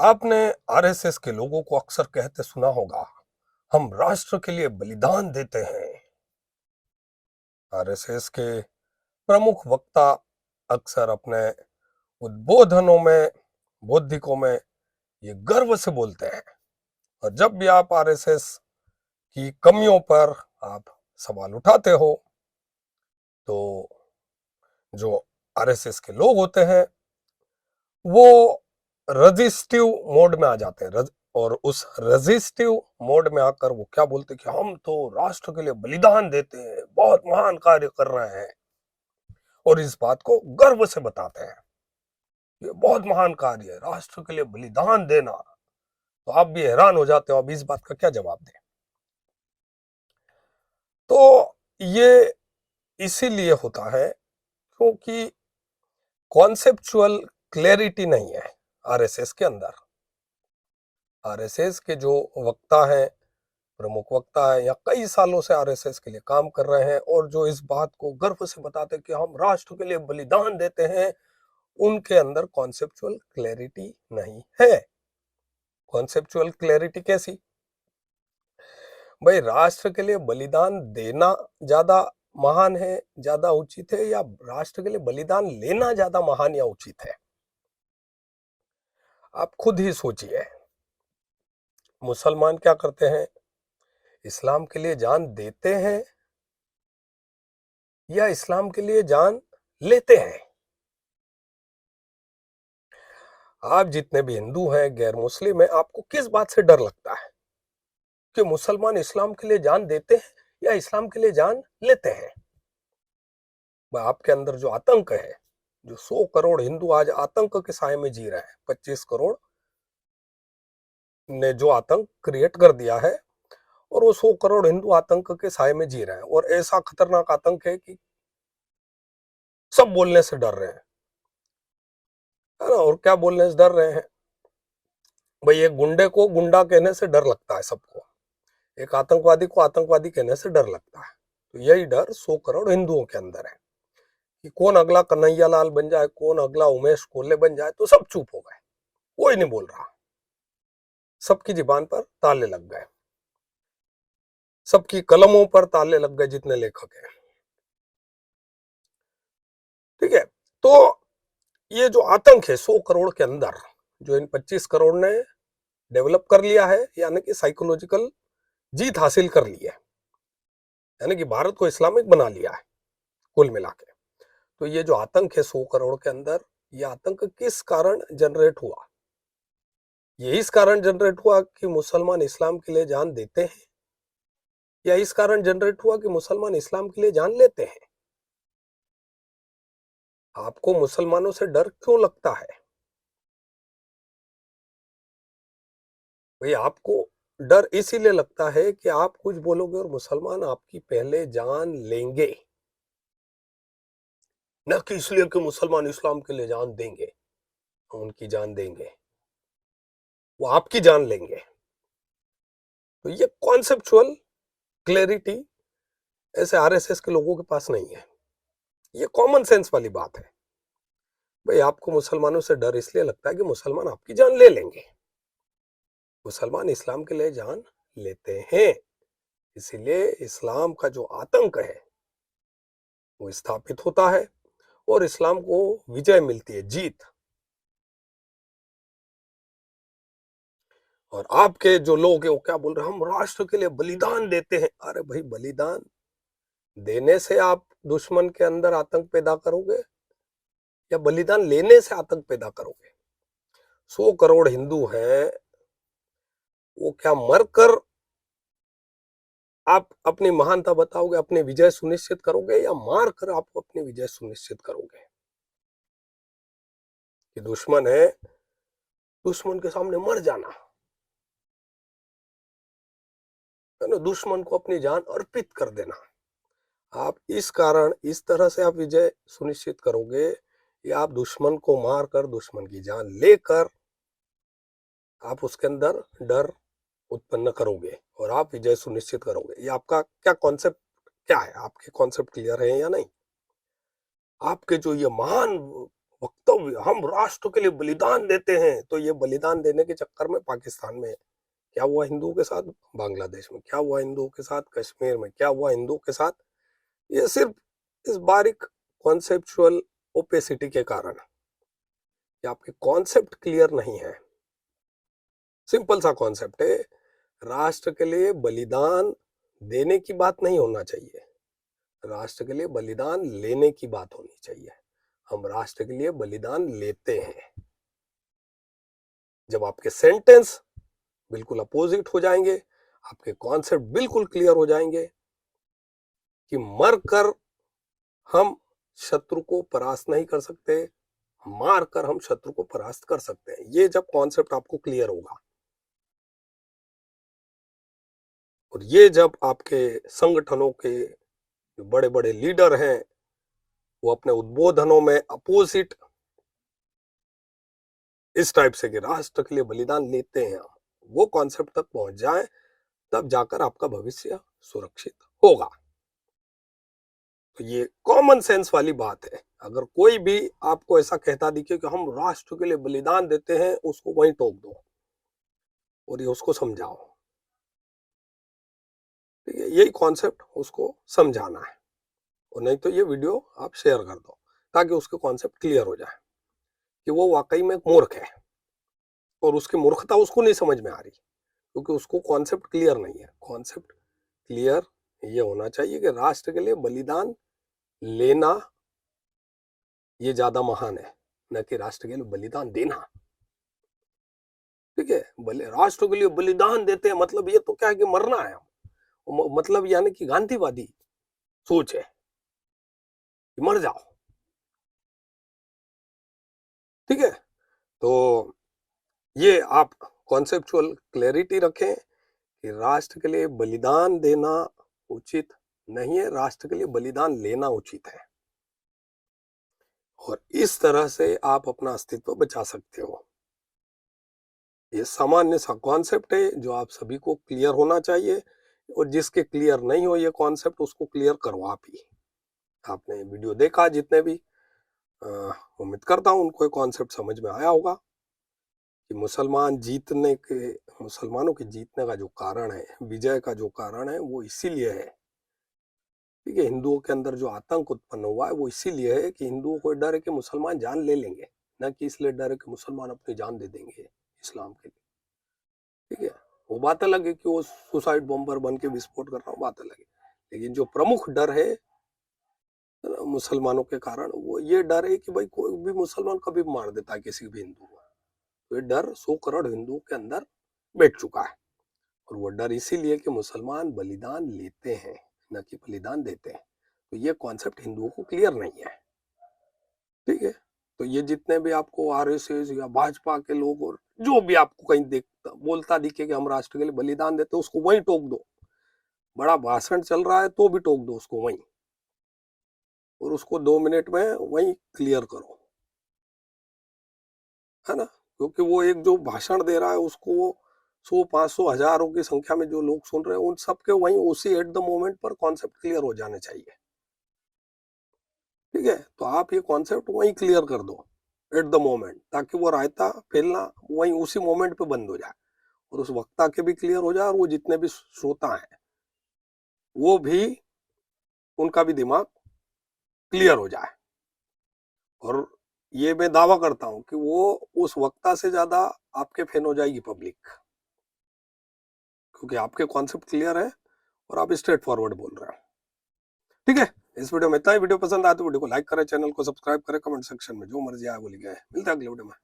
आपने आरएसएस के लोगों को अक्सर कहते सुना होगा, हम राष्ट्र के लिए बलिदान देते हैं। आरएसएस के प्रमुख वक्ता अक्सर अपने उद्बोधनों में, बौद्धिकों में ये गर्व से बोलते हैं। और जब भी आप आरएसएस की कमियों पर आप सवाल उठाते हो, तो जो आरएसएस के लोग होते हैं वो रजिस्टिव मोड में आ जाते हैं। और उस रजिस्टिव मोड में आकर वो क्या बोलते हैं कि हम तो राष्ट्र के लिए बलिदान देते हैं, बहुत महान कार्य कर रहे हैं, और इस बात को गर्व से बताते हैं, ये बहुत महान कार्य है राष्ट्र के लिए बलिदान देना। तो आप भी हैरान हो जाते हो, अब इस बात का क्या जवाब दें। तो ये इसीलिए होता है क्योंकि कॉन्सेप्चुअल क्लैरिटी नहीं है आरएसएस के अंदर। आरएसएस के जो वक्ता हैं, प्रमुख वक्ता है, या कई सालों से आरएसएस के लिए काम कर रहे हैं और जो इस बात को गर्व से बताते हैं कि हम राष्ट्र के लिए बलिदान देते हैं, उनके अंदर कॉन्सेप्चुअल क्लैरिटी नहीं है। कॉन्सेप्चुअल क्लैरिटी कैसी? भाई, राष्ट्र के लिए बलिदान देना ज्यादा महान है, ज्यादा उचित है, या राष्ट्र के लिए बलिदान लेना ज्यादा महान या उचित है? आप खुद ही सोचिए। मुसलमान क्या करते हैं? इस्लाम के लिए जान देते हैं या इस्लाम के लिए जान लेते हैं? आप जितने भी हिंदू हैं, गैर मुस्लिम हैं, आपको किस बात से डर लगता है कि मुसलमान इस्लाम के लिए जान देते हैं या इस्लाम के लिए जान लेते हैं? आपके अंदर जो आतंक है, जो 100 करोड़ हिंदू आज आतंक के साए में जी रहे हैं, 25 करोड़ ने जो आतंक क्रिएट कर दिया है, और वो 100 करोड़ हिंदू आतंक के साए में जी रहे हैं, और ऐसा खतरनाक आतंक है कि सब बोलने से डर रहे हैं, है ना? और क्या बोलने से डर रहे हैं? भाई, एक गुंडे को गुंडा कहने से डर लगता है सबको, एक आतंकवादी को आतंकवादी कहने से डर लगता है। तो यही डर 100 करोड़ हिंदुओं के अंदर है कि कौन अगला कन्हैया लाल बन जाए, कौन अगला उमेश कोल्हे बन जाए। तो सब चुप हो गए, कोई नहीं बोल रहा, सबकी जुबान पर ताले लग गए, सबकी कलमों पर ताले लग गए, जितने लेखक हैं। ठीक है, तो ये जो आतंक है 100 करोड़ के अंदर, जो इन 25 करोड़ ने डेवलप कर लिया है, यानी कि साइकोलॉजिकल जीत हासिल कर ली है, यानी कि भारत को इस्लामिक बना लिया है कुल मिला के। तो ये जो आतंक है 100 करोड़ के अंदर, ये आतंक किस कारण जनरेट हुआ? ये इस कारण जनरेट हुआ कि मुसलमान इस्लाम के लिए जान देते हैं, या इस कारण जनरेट हुआ कि मुसलमान इस्लाम के लिए जान लेते हैं? आपको मुसलमानों से डर क्यों लगता है? भाई, आपको डर इसीलिए लगता है कि आप कुछ बोलोगे और मुसलमान आपकी पहले जान लेंगे, न कि इसलिए कि मुसलमान इस्लाम के लिए जान देंगे। उनकी जान देंगे, वो आपकी जान लेंगे। तो ये कॉन्सेप्चुअल क्लैरिटी ऐसे आरएसएस के लोगों के पास नहीं है। ये कॉमन सेंस वाली बात है। भाई, आपको मुसलमानों से डर इसलिए लगता है कि मुसलमान आपकी जान ले लेंगे। मुसलमान इस्लाम के लिए जान लेते हैं, इसीलिए इस्लाम का जो आतंक है वो स्थापित होता है और इस्लाम को विजय मिलती है, जीत। और आपके जो लोग हैं वो क्या बोल रहे हैं? हम राष्ट्र के लिए बलिदान देते हैं। अरे भाई, बलिदान देने से आप दुश्मन के अंदर आतंक पैदा करोगे या बलिदान लेने से आतंक पैदा करोगे? 100 करोड़ हिंदू हैं, वो क्या मरकर आप अपनी महानता बताओगे, अपनी विजय सुनिश्चित करोगे, या मार कर आप अपनी विजय सुनिश्चित करोगे? कि दुश्मन है, दुश्मन के सामने मर जाना है ना, दुश्मन को अपनी जान अर्पित कर देना। आप इस कारण इस तरह से आप विजय सुनिश्चित करोगे, या आप दुश्मन को मारकर, दुश्मन की जान लेकर आप उसके अंदर डर उत्पन्न करोगे और आप विजय सुनिश्चित करोगे? ये आपका क्या कॉन्सेप्ट, क्या है? आपके कॉन्सेप्ट क्लियर है या नहीं? आपके जो ये महान वक्तव्य, हम राष्ट्र के लिए बलिदान देते हैं, तो ये बलिदान देने के चक्कर में पाकिस्तान में क्या हुआ हिंदुओं के साथ, बांग्लादेश में क्या हुआ हिंदुओं के साथ, कश्मीर में क्या हुआ हिंदुओं के साथ, ये सिर्फ इस बारीक कॉन्सेप्चुअल ओपेसिटी के कारण, कि आपके कॉन्सेप्ट क्लियर नहीं है। सिंपल सा कॉन्सेप्ट है, राष्ट्र के लिए बलिदान देने की बात नहीं होना चाहिए, राष्ट्र के लिए बलिदान लेने की बात होनी चाहिए। हम राष्ट्र के लिए बलिदान लेते हैं। जब आपके सेंटेंस बिल्कुल अपोजिट हो जाएंगे, आपके कॉन्सेप्ट बिल्कुल क्लियर हो जाएंगे कि मरकर हम शत्रु को परास्त नहीं कर सकते, मार कर हम शत्रु को परास्त कर सकते हैं, ये जब कॉन्सेप्ट आपको क्लियर होगा, और ये जब आपके संगठनों के जो बड़े बड़े लीडर हैं वो अपने उद्बोधनों में अपोजिट इस टाइप से कि राष्ट्र के लिए बलिदान लेते हैं, वो कॉन्सेप्ट तक पहुंच जाए, तब जाकर आपका भविष्य सुरक्षित होगा। तो ये कॉमन सेंस वाली बात है। अगर कोई भी आपको ऐसा कहता दिखे कि हम राष्ट्र के लिए बलिदान देते हैं, उसको वहीं टोक दो और ये उसको समझाओ। ठीक है, यही कॉन्सेप्ट उसको समझाना है, और नहीं तो ये वीडियो आप शेयर कर दो ताकि उसके कॉन्सेप्ट क्लियर हो जाए कि वो वाकई में मूर्ख है, और उसकी मूर्खता उसको नहीं समझ में आ रही क्योंकि उसको कॉन्सेप्ट क्लियर नहीं है। कॉन्सेप्ट क्लियर ये होना चाहिए कि राष्ट्र के लिए बलिदान लेना ये ज्यादा महान है, न कि राष्ट्र के लिए बलिदान देना। ठीक है, राष्ट्र के लिए बलिदान देते हैं मतलब ये तो क्या है कि मरना है, मतलब यानी कि गांधीवादी सोच है कि मर जाओ। ठीक है, तो ये आप कॉन्सेप्चुअल क्लैरिटी रखें कि राष्ट्र के लिए बलिदान देना उचित नहीं है, राष्ट्र के लिए बलिदान लेना उचित है, और इस तरह से आप अपना अस्तित्व बचा सकते हो। ये सामान्य सा कॉन्सेप्ट है जो आप सभी को क्लियर होना चाहिए, और जिसके क्लियर नहीं हो ये कॉन्सेप्ट उसको क्लियर करो आप ही। आपने वीडियो देखा जितने भी, उम्मीद करता हूं उनको ये कॉन्सेप्ट समझ में आया होगा कि मुसलमानों के जीतने का जो कारण है, विजय का जो कारण है, वो इसीलिए है। ठीक है, हिंदुओं के अंदर जो आतंक उत्पन्न हुआ है वो इसीलिए है कि हिंदुओं को डर है कि मुसलमान जान ले लेंगे, न कि इसलिए डर है कि मुसलमान अपनी जान दे देंगे इस्लाम के लिए। ठीक है, वो बात अलग है कि वो सुसाइड बॉम्बर बन के विस्फोट कर रहा हूँ, बात अलग है, लेकिन जो प्रमुख डर है मुसलमानों के कारण, वो ये डर है कि भाई कोई भी मुसलमान कभी मार देता है किसी भी हिंदू को। तो ये डर 100 करोड़ हिंदुओं के अंदर बैठ चुका है, और वो डर इसीलिए कि मुसलमान बलिदान लेते हैं न कि बलिदान देते हैं। तो ये कॉन्सेप्ट हिंदुओं को क्लियर नहीं है। ठीक है, तो ये जितने भी आपको आरएसएस या भाजपा के लोग और जो भी आपको कहीं देखता बोलता दिखे कि हम राष्ट्र के लिए बलिदान देते, उसको वहीं टोक दो। बड़ा भाषण चल रहा है तो भी टोक दो उसको वहीं, और उसको 2 मिनट में वहीं क्लियर करो, है ना। क्योंकि वो एक जो भाषण दे रहा है उसको 100, 500, हजारों की संख्या में जो लोग सुन रहे हैं, उन सबके वहीं उसी एट द मोमेंट पर कॉन्सेप्ट क्लियर हो जाने चाहिए। ठीक है, तो आप ये कॉन्सेप्ट वहीं क्लियर कर दो एट द मोमेंट, ताकि वो रायता फैलना वहीं उसी मोमेंट पे बंद हो जाए, और उस वक्ता के भी क्लियर हो जाए, और वो जितने भी श्रोता हैं वो भी, उनका भी दिमाग क्लियर हो जाए। और ये मैं दावा करता हूं कि वो उस वक्ता से ज्यादा आपके फैन हो जाएगी पब्लिक, क्योंकि आपके कॉन्सेप्ट क्लियर है और आप स्ट्रेट फॉरवर्ड बोल रहे हो। ठीक है, इस वीडियो में इतना ही। वीडियो पसंद आए तो वीडियो को लाइक करें, चैनल को सब्सक्राइब करें, कमेंट सेक्शन में जो मर्जी आए वो लिखे। मिलता है अगले वीडियो में।